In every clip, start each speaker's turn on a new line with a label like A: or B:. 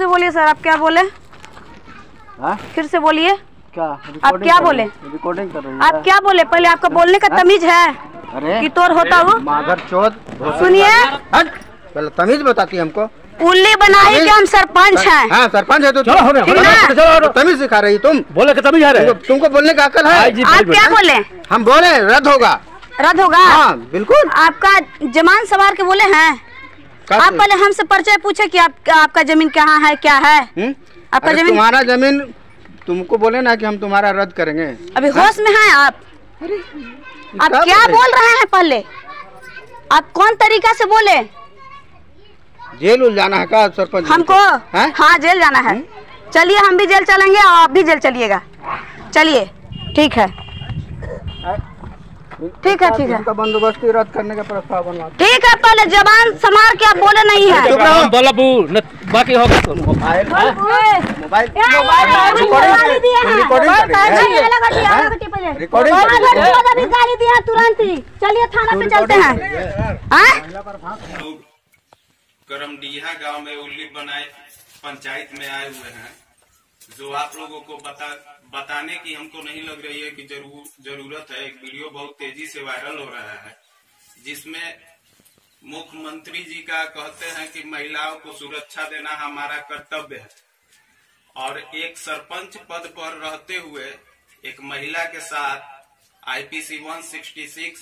A: से बोलिए सर, आप क्या बोले? फिर से बोलिए।
B: क्या
A: आप क्या बोले?
B: रिकॉर्डिंग कर रही है।
A: आप क्या बोले? पहले आपका बोलने का तमीज है?
B: अरे
A: कि तोर होता हो?
B: माधर चौथ।
A: सुनिए,
B: पहले तमीज बताती है हमको।
A: उल्ली बनाई कि हम सरपंच हैं।
B: हाँ सरपंच है तो
A: चलो
B: तमीज सिखा रही तुम।
C: बोले कि तमीज है,
B: तुमको बोलने का अकल है?
A: आप क्या बोले?
B: हम बोले रद्द होगा।
A: रद्द होगा?
B: हाँ बिल्कुल।
A: आपका जमान सवार के बोले हैं? आप पहले हमसे परिचय पूछे कि आपका जमीन कहाँ है, क्या है? आपका जमीन?
B: तुम्हारा जमीन तुमको बोले ना कि हम तुम्हारा रद्द करेंगे।
A: अभी होश में हैं आप? आप क्या बोल रहे हैं? पहले आप कौन तरीका से बोले?
B: जेल उल जाना है का सरपंच
A: हमको? हाँ जेल जाना है। चलिए हम भी जेल चलेंगे और आप भी जेल चलिएगा। चलिए ठीक है, ठीक है, ठीक है।
B: बंदोबस्ती रद्द करने का प्रस्ताव बनवा।
A: ठीक है, पहले जबान संभाल के आप बोले नहीं है।
C: बाकी होगा तो
B: मोबाइल
A: तुरंत ही चलिए थाना पे चलते हैं।
D: करमडीहा गांव में उल्ली बनाए पंचायत में आए हुए हैं, जो आप लोगों को बताने की हमको नहीं लग रही है कि जरूरत है। एक वीडियो बहुत तेजी से वायरल हो रहा है, जिसमें मुख्यमंत्री जी का कहते हैं कि महिलाओं को सुरक्षा देना हमारा कर्तव्य है, और एक सरपंच पद पर रहते हुए एक महिला के साथ आईपीसी 166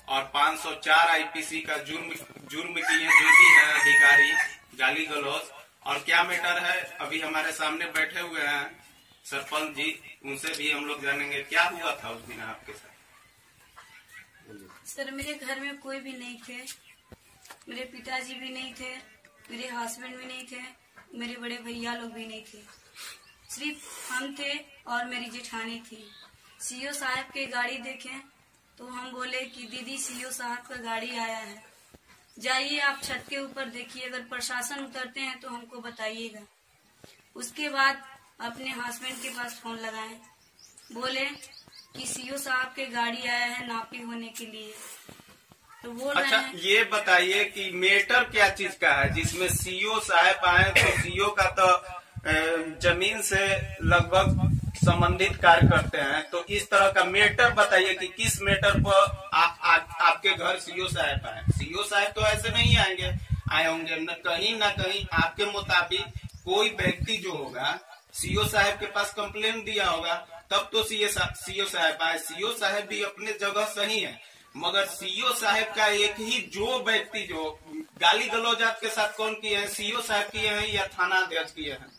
D: और 504 आईपीसी का जुर्म किए जो भी है अधिकारी, गाली गलौज। और क्या मैटर है, अभी हमारे सामने बैठे हुए हैं सरपंच जी, उनसे भी हम लोग जानेंगे क्या हुआ था उस दिन आपके साथ।
E: सर मेरे घर में कोई भी नहीं थे, मेरे पिताजी भी नहीं थे, मेरे हस्बैंड भी नहीं थे, मेरे बड़े भैया लोग भी नहीं थे, सिर्फ हम थे और मेरी जेठानी थी। सीओ साहब के गाड़ी देखे तो हम बोले कि दीदी सीओ साहब का गाड़ी आया है, जाइए आप छत के ऊपर देखिए, अगर प्रशासन उतरते हैं तो हमको बताइएगा। उसके बाद अपने हस्बैंड के पास फोन लगाए, बोले कि सीओ साहब के गाड़ी आया है नापी होने के लिए। तो बोल रहे हैं।
D: ये बताइए कि मेटर क्या चीज का है जिसमें सीओ साहब आए, तो सीओ का तो जमीन से लगभग संबंधित कार्य करते हैं, तो इस तरह का मेटर बताइए कि किस मेटर पर आपके घर सीओ साहब आए। सीओ साहब तो ऐसे नहीं आए होंगे, न कहीं आपके मुताबिक कोई व्यक्ति जो होगा सीओ साहब के पास कंप्लेन दिया होगा, तब तो सीओ साहब आए। सीओ साहब भी अपने जगह सही है, मगर सीओ साहब का एक ही जो व्यक्ति जो गाली गलौज आपके साथ कौन किए हैं, सीओ साहब किए हैं या थाना अध्यक्ष किए हैं?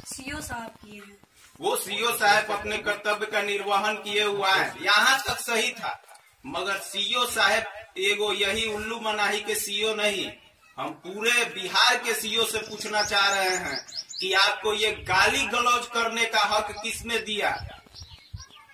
E: सीओ साहब किए हैं।
D: वो सीओ साहब अपने कर्तव्य का निर्वहन किए हुआ है, यहाँ तक सही था, मगर सीओ साहब एगो यही उल्लू मनाही के सीओ नहीं, हम पूरे बिहार के सीओ से पूछना चाह रहे हैं कि आपको ये गाली गलौज करने का हक किसने दिया?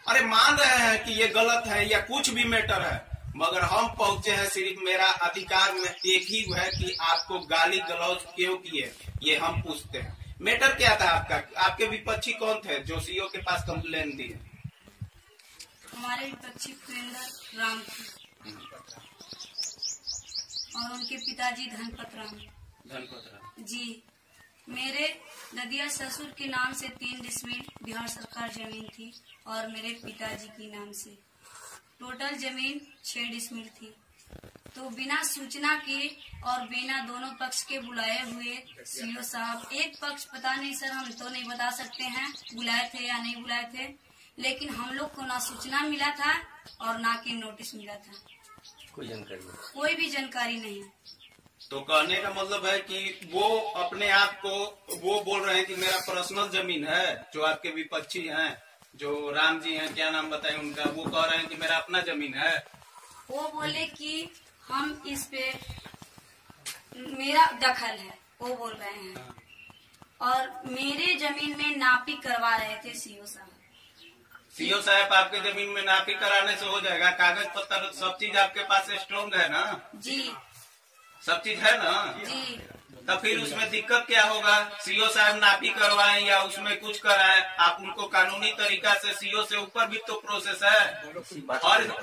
D: अरे मान रहे हैं कि ये गलत है या कुछ भी मैटर है, मगर हम पहुंचे हैं सिर्फ मेरा अधिकार में एक ही है कि आपको गाली गलौज क्यों किए, ये हम पूछते हैं। मैटर क्या था आपका? आपके विपक्षी कौन थे जो सीओ के पास कंप्लेन दी?
E: हमारे विपक्षी पुरेंद्र राम थे और उनके पिताजी धनपत राम जी। मेरे ददिया ससुर के नाम से 3 डिसमिल बिहार सरकार जमीन थी और मेरे पिताजी के नाम से टोटल जमीन 6 डिसमिल थी। तो बिना सूचना के और बिना दोनों पक्ष के बुलाए हुए सीओ साहब, एक पक्ष पता नहीं सर, हम तो नहीं बता सकते हैं बुलाए थे या नहीं बुलाए थे, लेकिन हम लोग को ना सूचना मिला था और ना कि नोटिस मिला था, कोई भी जानकारी नहीं।
D: तो कहने का मतलब है कि वो अपने आप को वो बोल रहे हैं कि मेरा पर्सनल जमीन है, जो आपके विपक्षी हैं, जो राम जी हैं, क्या नाम बताएं उनका, वो कह रहे हैं कि मेरा अपना जमीन है।
E: वो बोले कि हम इस पे मेरा दखल है, वो बोल रहे हैं, और मेरे जमीन में नापी करवा रहे थे सीओ साहब।
D: सीओ साहब आपके जमीन में नापी कराने से हो जाएगा? कागज पत्तर सब चीज आपके पास स्ट्रॉन्ग है ना?
E: जी
D: सब चीज है ना?
E: जी।
D: तो फिर उसमें दिक्कत क्या होगा? सीओ साहब नापी करवाएं या उसमें कुछ कराएं, आप उनको कानूनी तरीका से सीओ से ऊपर भी तो प्रोसेस है,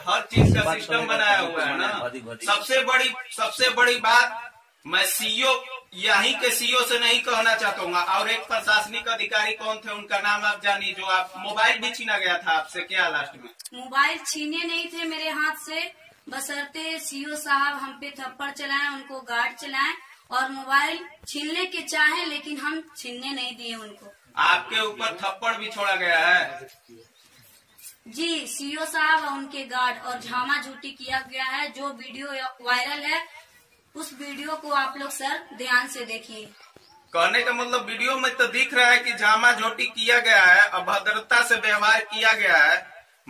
D: हर चीज का सिस्टम बनाया हुआ है ना। सबसे बड़ी बात, मैं सीओ यहीं के सीओ से नहीं कहना चाहता हूँ। और एक प्रशासनिक अधिकारी कौन थे, उनका नाम आप जानिए, जो आप मोबाइल भी छीना गया था आपसे, क्या लास्ट में?
E: मोबाइल छीने नहीं थे मेरे हाथ से, बशर्ते सीओ साहब हम पे थप्पड़ चलाएं, उनको गार्ड चलाएं और मोबाइल छीनने के चाहे, लेकिन हम छीनने नहीं दिए उनको।
D: आपके ऊपर थप्पड़ भी छोड़ा गया है?
E: जी, सीओ साहब और उनके गार्ड और झामा झूठी किया गया है। जो वीडियो वायरल है उस वीडियो को आप लोग सर ध्यान से देखिए।
D: कहने का मतलब वीडियो में तो दिख रहा है कि झामा झोटी किया गया है, अभद्रता से व्यवहार किया गया है,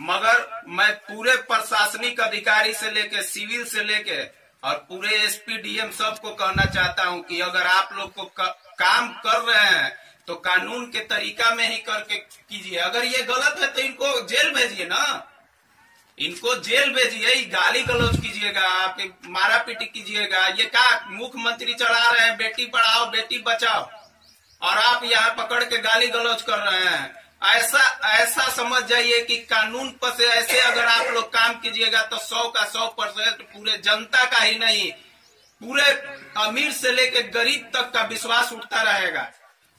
D: मगर मैं पूरे प्रशासनिक अधिकारी से लेके सिविल से लेके और पूरे एसपी डीएम सबको कहना चाहता हूं कि अगर आप लोग को काम कर रहे हैं तो कानून के तरीका में ही करके कीजिए। अगर ये गलत है तो इनको जेल भेजिए ना, इनको जेल भेजिए। गाली गलौज कीजिएगा, आप मारा पीटी कीजिएगा। ये क्या मुख्यमंत्री चढ़ा रहे हैं बेटी पढ़ाओ बेटी बचाओ, और आप यहाँ पकड़ के गाली गलौज कर रहे हैं। ऐसा समझ जाइए कि कानून पर से ऐसे अगर आप लोग काम कीजिएगा तो 100 का 100% पूरे जनता का ही नहीं, पूरे अमीर से लेकर गरीब तक का विश्वास उठता रहेगा।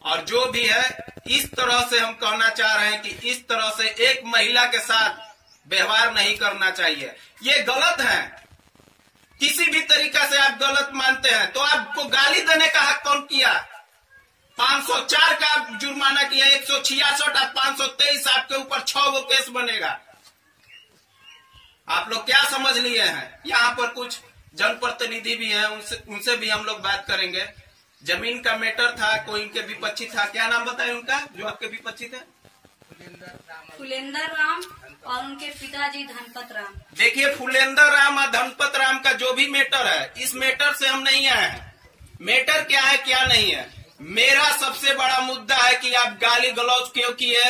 D: और जो भी है, इस तरह से हम कहना चाह रहे हैं कि इस तरह से एक महिला के साथ व्यवहार नहीं करना चाहिए। ये गलत है, किसी भी तरीका से आप गलत मानते हैं तो आपको गाली देने का हक कौन किया? 504 का जुर्माना किया, 166 और 523 आपके ऊपर 6 गो केस बनेगा। आप लोग क्या समझ लिए हैं? यहाँ पर कुछ जनप्रतिनिधि भी हैं, उनसे भी हम लोग बात करेंगे। जमीन का मैटर था, कोई इनके विपक्षी था, क्या नाम बताए उनका जो आपके विपक्षी थे?
E: फुलेंदर राम और उनके पिताजी धनपत राम।
D: देखिए, फुलेंदर राम और धनपत राम का जो भी मैटर है, इस मैटर से हम नहीं आए हैं। मैटर क्या है क्या नहीं है, मेरा सबसे बड़ा मुद्दा है कि आप गाली गलौज क्यों किए,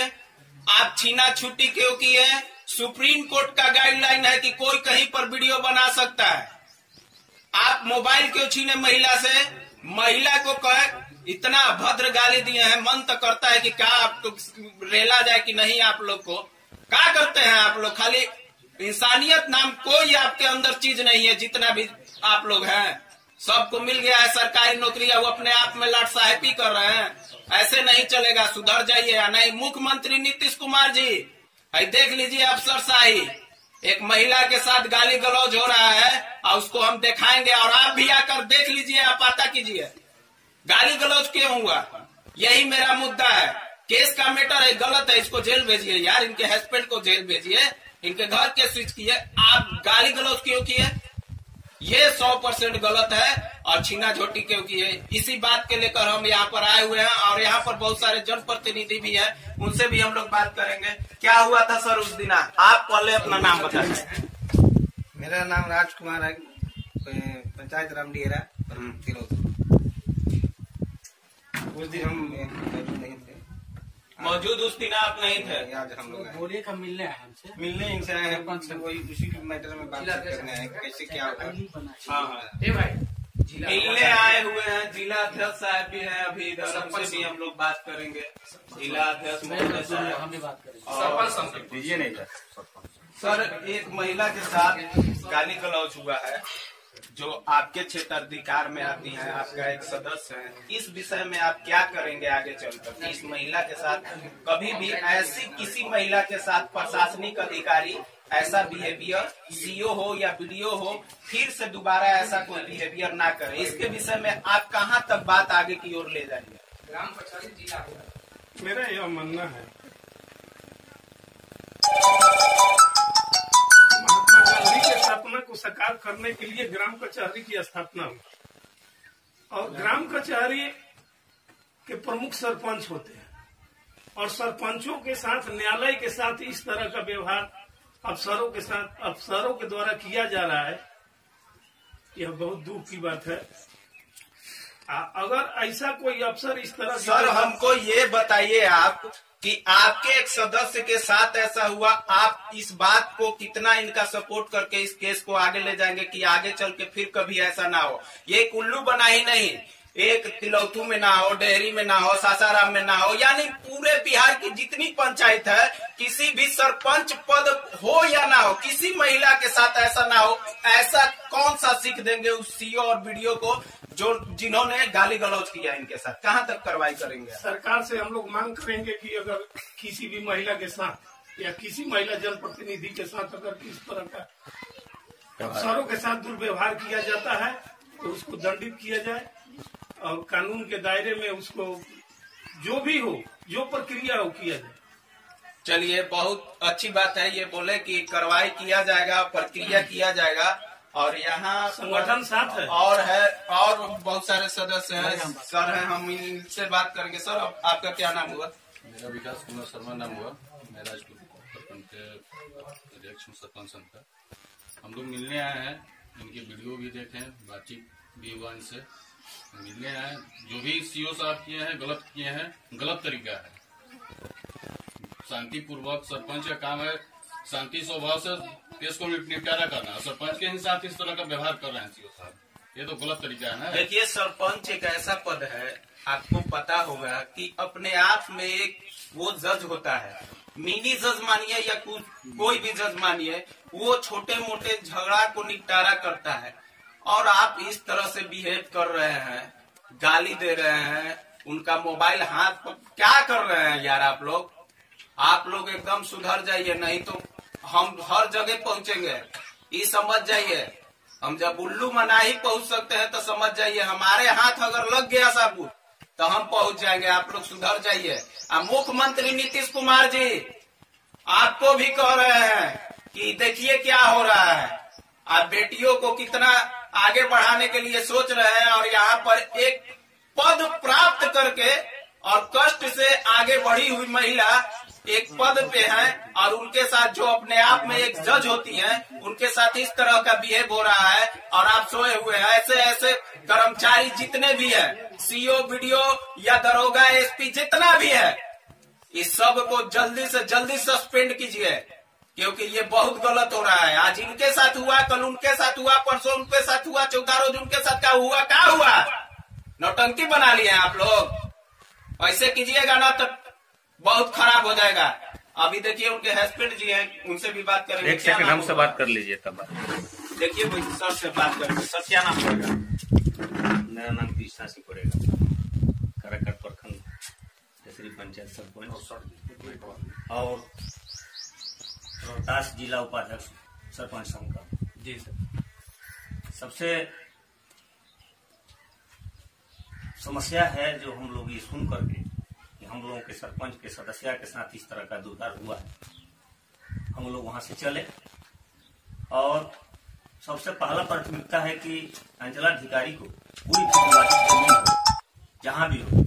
D: आप छीना छुट्टी क्यों किए। सुप्रीम कोर्ट का गाइडलाइन है कि कोई कहीं पर वीडियो बना सकता है, आप मोबाइल क्यों छीने महिला से? महिला को कहे इतना भद्र गाली दिए हैं, मन तो करता है कि क्या आपको रेला जाए कि नहीं। आप लोग को क्या करते हैं आप लोग? खाली इंसानियत नाम कोई आपके अंदर चीज नहीं है। जितना भी आप लोग हैं सबको मिल गया है सरकारी नौकरी, वो अपने आप में लाट साहेबी कर रहे हैं। ऐसे नहीं चलेगा, सुधर जाइए या नहीं। मुख्यमंत्री नीतीश कुमार जी, देख लीजिए अफसरशाही, एक महिला के साथ गाली गलौज हो रहा है और उसको हम दिखाएंगे, और आप भी आकर देख लीजिए, आप पता कीजिए गाली गलौज क्यों हुआ। यही मेरा मुद्दा है। केस का मैटर है, गलत है, इसको जेल भेजिए यार, इनके हस्बैंड को जेल भेजिए, इनके घर के स्विच किए। आप गाली गलौज क्यों किए? ये 100% गलत है। और छीना झोटी क्यों किए, इसी बात के लेकर हम यहाँ पर आए हुए हैं। और यहाँ पर बहुत सारे जनप्रतिनिधि भी हैं, उनसे भी हम लोग बात करेंगे। क्या हुआ था सर उस दिन? आप पहले अपना नाम बताइए।
F: मेरा नाम राजकुमार है, पंचायत रामडीहरा। उस दिन हम मौजूद नहीं थे।
D: मौजूद उस दिन आप नहीं थे?
F: आज हम लोग
C: बोलिए का मिलने आए हमसे,
F: मिलने इनसे आए हैं, वही उसी मैटर में बात करने आए कैसे क्या होगा।
D: हाँ, मिलने आए हुए हैं। जिला अध्यक्ष साहब भी हैं, अभी इधर उनसे भी हम लोग बात करेंगे। जिला अध्यक्ष महोदय साहब
C: हम भी बात करेंगे।
D: सर, एक महिला के साथ गाली गलौज हुआ है जो आपके क्षेत्र अधिकार में आती है, आपका एक सदस्य है। इस विषय में आप क्या करेंगे आगे चलकर? इस महिला के साथ कभी भी ऐसी किसी महिला के साथ प्रशासनिक अधिकारी ऐसा बिहेवियर, सीओ हो या बीडीओ हो, फिर से दोबारा ऐसा कोई बिहेवियर ना करे। इसके विषय में आप कहां तक बात आगे की ओर ले जाएंगे?
G: ग्राम कचहरी जिला।
H: मेरा यह मानना है महात्मा गांधी के सपना को साकार करने के लिए ग्राम कचहरी की स्थापना हुई, और ग्राम कचहरी के प्रमुख सरपंच होते हैं, और सरपंचों के साथ न्यायालय के साथ इस तरह का व्यवहार अफसरों के साथ अफसरों के द्वारा किया जा रहा है, यह बहुत दुख की बात है। अगर ऐसा कोई अफसर इस तरह
D: सर, हमको ये बताइए आप कि आपके एक सदस्य के साथ ऐसा हुआ, आप इस बात को कितना इनका सपोर्ट करके इस केस को आगे ले जाएंगे कि आगे चल के फिर कभी ऐसा ना हो। ये एक उल्लू बना ही नहीं, एक तिलौथू में ना हो, डेहरी में ना हो, सासाराम में ना हो, यानी पूरे बिहार की जितनी पंचायत है किसी भी सरपंच पद हो या ना हो, किसी महिला के साथ ऐसा ना हो। ऐसा कौन सा सीख देंगे उस सीओ और बीडीओ को जो जिन्होंने गाली गलौज किया इनके साथ? कहाँ तक कार्रवाई करेंगे?
H: सरकार से हम लोग मांग करेंगे कि अगर किसी भी महिला के साथ या किसी महिला जनप्रतिनिधि के साथ अगर किस तरह का अफसरों के साथ दुर्व्यवहार किया जाता है तो उसको दंडित किया जाए और कानून के दायरे में उसको जो भी हो, जो प्रक्रिया हो, किया जाए।
D: चलिए, बहुत अच्छी बात है ये बोले कि कार्रवाई किया जाएगा, प्रक्रिया किया जाएगा। और यहाँ
H: संगठन साथ है
D: और बहुत सारे सदस्य हैं। सर हैं, हम इनसे बात करेंगे। सर, आपका क्या नाम हुआ?
G: मेरा विकास कुमार शर्मा नाम हुआ। मैं राजपुर प्रखंड के अध्यक्ष हूँ, सरपंच संघ का। हम लोग मिलने आए हैं, इनके वीडियो भी देखे, बातचीत भी हुआ इनसे। मिलने आए, जो भी सीओ साहब किए हैं गलत किए हैं, गलत तरीका है। शांतिपूर्वक सरपंच का काम है शांति स्वभाव से केस को निपटारा करना। सरपंच के साथ इस तरह का व्यवहार कर रहे हैं सीओ साहब, ये तो गलत तरीका है ना।
D: देखिए, सरपंच एक ऐसा पद है, आपको पता होगा कि अपने आप में एक वो जज होता है, मिनी जज मानिए या कोई भी जज मानिए, वो छोटे मोटे झगड़ा को निपटारा करता है। और आप इस तरह से बिहेव कर रहे हैं, गाली दे रहे हैं, उनका मोबाइल हाथ पर क्या कर रहे हैं यार? आप लोग एकदम सुधर जाइए, नहीं तो हम हर जगह पहुंचेंगे। ये समझ जाइए, हम जब उल्लू मनाही पहुंच सकते हैं तो समझ जाइए हमारे हाथ अगर लग गया साबुत तो हम पहुंच जाएंगे। आप लोग सुधर जाइए। मुख्यमंत्री नीतीश कुमार जी आपको भी कह रहे हैं कि देखिए क्या हो रहा है। आप बेटियों को कितना आगे बढ़ाने के लिए सोच रहे हैं और यहाँ पर एक पद प्राप्त करके और कष्ट से आगे बढ़ी हुई महिला एक पद पे है और उनके साथ जो अपने आप में एक जज होती हैं, उनके साथ इस तरह का बिहेव हो रहा है। और आप सोए हुए हैं। ऐसे ऐसे कर्मचारी जितने भी है, सीओ, बीडीओ या दरोगा, एसपी जितना भी है, इस सब को जल्दी से जल्दी सस्पेंड कीजिए, क्योंकि ये बहुत गलत हो रहा है। आज इनके साथ हुआ, कल उनके साथ हुआ, परसों उनके साथ हुआ, चौथा रोज उनके साथ क्या हुआ? नौटंकी बना लिए आप लोग। ऐसे कीजिएगा ना तो बहुत खराब हो जाएगा। अभी देखिए उनके हस्बैंड जी हैं, उनसे भी बात करेंगे।
C: एक सेकंड हमसे बात कर लीजिए तब।
D: देखिए भाई, सर से बात करेंगे। सर, क्या नाम पड़ेगा?
I: मेरा नाम कृष्णा सिंह पड़ेगा, काराकाट प्रखंड जैसरी पंचायत सरपंच और रोहतास जिला उपाध्यक्ष सरपंच संघ का।
D: जी सर।
I: सबसे समस्या है जो हम लोग ये सुन करके कि हम लोगों के सरपंच के सदस्य के साथ इस तरह का दुर्व्यवहार हुआ है, हम लोग वहां से चले और सबसे पहला प्राथमिकता है कि अंचलाधिकारी को पूरी विवादित जमीन हो, जहां भी हो,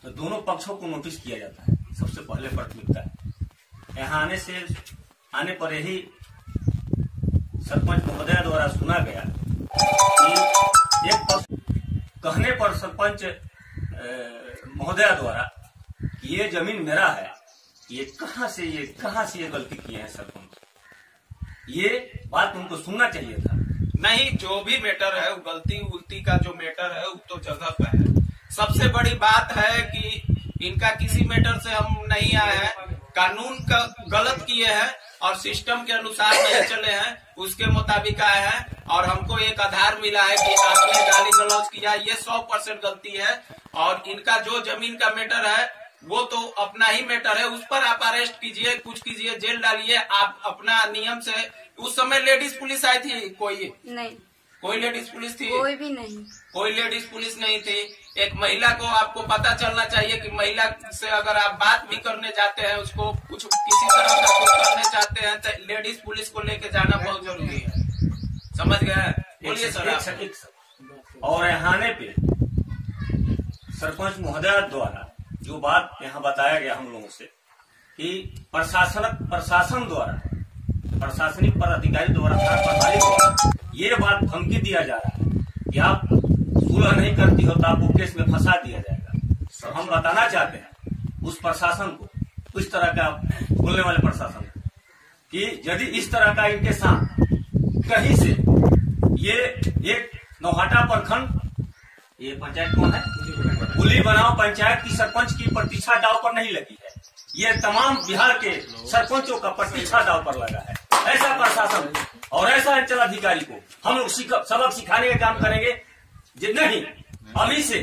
I: तो दोनों पक्षों को नोटिस किया जाता है। सबसे पहले प्राथमिकता है। यहाँ आने पर यही सरपंच महोदय द्वारा सुना गया कि एक पक्ष कहने पर सरपंच महोदय द्वारा कि ये जमीन मेरा है, ये कहाँ से ये गलती किए हैं सरपंच, ये बात उनको सुनना चाहिए था।
D: नहीं, जो भी मैटर है, वो गलती उल्टी का जो मैटर है वो तो जगह पे है। सबसे बड़ी बात है कि इनका किसी मैटर से हम नहीं आए हैं, कानून का गलत किए हैं और सिस्टम के अनुसार नहीं चले हैं, उसके मुताबिक आए हैं। और हमको एक आधार मिला है कि आपने गाली गलौज किया, ये 100% गलती है। और इनका जो जमीन का मैटर है वो तो अपना ही मैटर है, उस पर आप अरेस्ट कीजिए, कुछ कीजिए, जेल डालिए। आप अपना नियम से। उस समय लेडीज पुलिस आई थी? कोई
E: नहीं।
D: कोई लेडीज पुलिस थी?
E: कोई भी नहीं।
D: कोई लेडीज पुलिस नहीं थी। एक महिला को आपको पता चलना चाहिए कि महिला से अगर आप बात भी करने जाते हैं, उसको कुछ किसी तरह का कुछ करने चाहते हैं तो लेडीज पुलिस को लेके जाना बहुत जरूरी है। समझ गए? बोलिए सर।
I: और यहाँ पे सरपंच महोदय द्वारा जो बात यहाँ बताया गया हम लोगों से कि प्रशासन द्वारा, प्रशासनिक पदाधिकारी द्वारा, प्रभारी द्वारा ये बात धमकी दिया जा रहा है कि आप सुलह नहीं करती हो तो आपको केस में फंसा दिया जाएगा। तो हम बताना चाहते हैं उस प्रशासन को, उस तरह का बोलने वाले प्रशासन को, कि यदि इस तरह का इनके साथ कहीं से ये एक नौहाटा प्रखंड ये पंचायत कौन है? पुली बनाओ पंचायत की सरपंच की प्रतिष्ठा दाव पर नहीं लगी है। ये तमाम बिहार के सरपंचों का प्रतिष्ठा दाव पर लगा है। ऐसा प्रशासन और ऐसा अंचल अधिकारी को हम लोग सबक सिखाने का काम करेंगे। नहीं, अभी से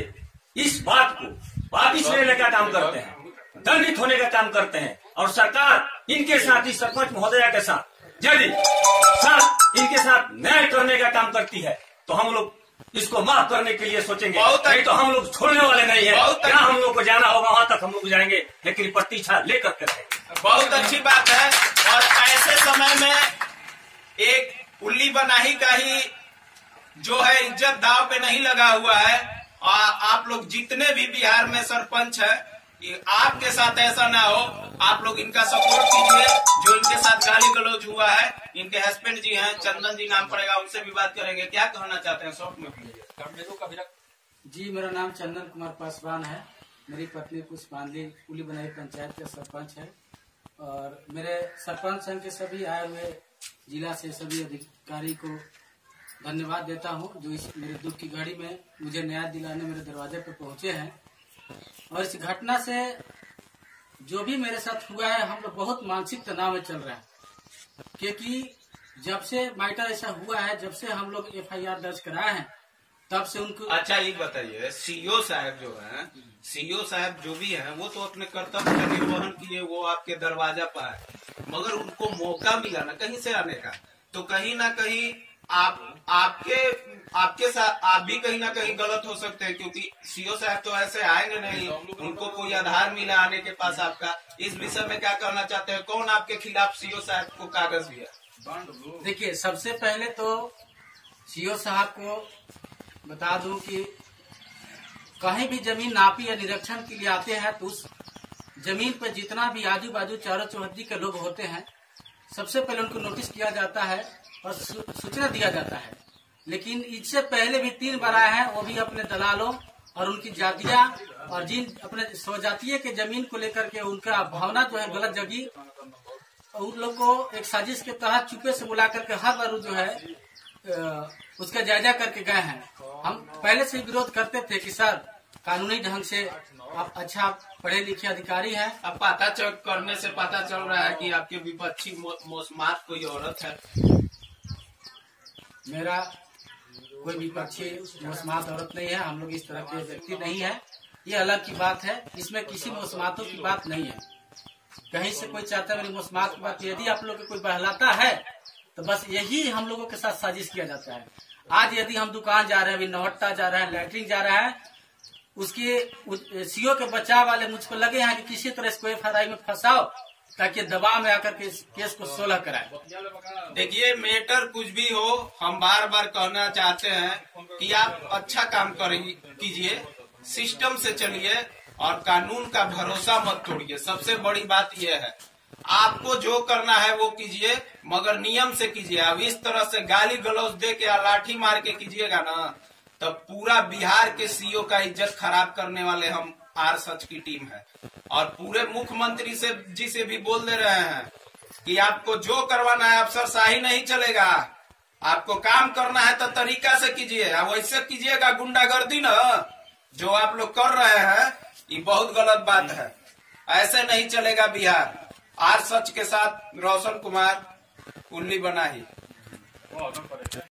I: इस बात को वापिस लेने का काम करते हैं, दंडित होने का काम करते हैं। और सरकार इनके साथ ही सरपंच महोदया के साथ यदि इनके साथ न्याय करने का काम करती है तो हम लोग इसको माफ करने के लिए सोचेंगे, नहीं तो हम लोग छोड़ने वाले नहीं है। क्या हम लोग को जाना होगा वहाँ तक हम लोग जाएंगे, लेकिन प्रतीक्षा लेकर के रहेंगे।
D: बहुत अच्छी बात है। और ऐसे समय में एक पुल्ली बनाही का ही जो है इज्जत दाव पे नहीं लगा हुआ है। आप लोग जितने भी बिहार में सरपंच है, आपके साथ ऐसा ना हो, आप लोग इनका सपोर्ट कीजिए। जो इनके साथ गाली गलौज हुआ है, इनके हस्बैंड जी हैं, चंदन जी नाम पड़ेगा, उनसे भी बात करेंगे। क्या कहना चाहते हैं शॉर्ट में?
J: जी, मेरा नाम चंदन कुमार पासवान है। मेरी पत्नी पुष्पांजलि पुली बनाई पंचायत के सरपंच है। और मेरे सरपंच संघ के सभी आए हुए जिला से सभी अधिकारी को धन्यवाद देता हूँ, जो इस मेरे दुख की घड़ी में मुझे न्याय दिलाने मेरे दरवाजे पर पहुंचे हैं। और इस घटना से जो भी मेरे साथ हुआ है, हम लोग बहुत मानसिक तनाव में चल रहे हैं, क्योंकि जब से मैटर ऐसा हुआ है, जब से हम लोग FIR दर्ज कराए हैं, तब से उनको। अच्छा,
D: ये बताइए, सीओ साहब जो है, सीओ साहब जो भी हैं, वो तो अपने कर्तव्य का निर्वहन किए, वो आपके दरवाजा पर आए, मगर उनको मौका मिला ना कहीं से आने का, तो कहीं ना कहीं आपके साथ आप भी कहीं ना कहीं गलत हो सकते हैं, क्योंकि सीओ साहब तो ऐसे आएंगे नहीं, उनको कोई आधार मिला आने के पास आपका। इस विषय में क्या करना चाहते हैं? कौन आपके खिलाफ सीओ साहब को कागज दिया?
J: देखिए, सबसे पहले तो सीओ साहब को बता दूं कि कहीं भी जमीन नापी या निरीक्षण के लिए आते हैं तो उस जमीन पर जितना भी आजू बाजू चारों चौहद्दी के लोग होते हैं, सबसे पहले उनको नोटिस किया जाता है और सूचना दिया जाता है। लेकिन इससे पहले भी 3 बार आए हैं, वो भी अपने दलालों और उनकी जातियां और जिन अपने स्वजातीय के जमीन को लेकर के उनका भावना जो है गलत जगी, उन लोग को एक साजिश के तहत चुपे से बुला करके हर बार जो है उसका जायजा करके गए हैं। हम पहले से विरोध करते थे कि सर, कानूनी ढंग से आप अच्छा पढ़े लिखे अधिकारी हैं।
D: अब पता करने से पता चल रहा है कि आपके विपक्षी मौसमात कोई औरत है।
J: मेरा कोई विपक्षी मौसमात औरत नहीं है, हम लोग इस तरह के व्यक्ति नहीं है, ये अलग की बात है। इसमें किसी मौसमातों की बात नहीं है। कहीं से कोई चाहता है मेरी मौसमात की बात, यदि आप लोग को कोई बहलाता है तो बस यही हम लोगों के साथ साजिश किया जाता है। आज यदि हम दुकान जा रहे हैं, अभी नौहट्टा जा रहे हैं, लैटरिन जा रहे हैं, उसके सीओ के बचाव वाले मुझको लगे हैं कि किसी तरह इसको FIR में फंसाओ ताकि दबाव में आकर के इस केस को 16 कराए।
D: देखिए, मैटर कुछ भी हो, हम बार बार कहना चाहते हैं कि आप अच्छा काम कीजिए, सिस्टम से चलिए और कानून का भरोसा मत तोड़िए। सबसे बड़ी बात यह है, आपको जो करना है वो कीजिए, मगर नियम से कीजिए। अब इस तरह से गाली गलौज दे के लाठी मार के कीजिएगा ना, तब पूरा बिहार के सीओ का इज्जत खराब करने वाले हम आर सच की टीम है। और पूरे मुख्यमंत्री जी से भी बोल दे रहे हैं कि आपको जो करवाना है अफसरशाही नहीं चलेगा, आपको काम करना है तो तरीका से कीजिए। वैसे कीजिएगा गुंडागर्दी ना, जो आप लोग कर रहे हैं, ये बहुत गलत बात है। ऐसे नहीं चलेगा बिहार। आर सच के साथ रोशन कुमार, पुली बनाही।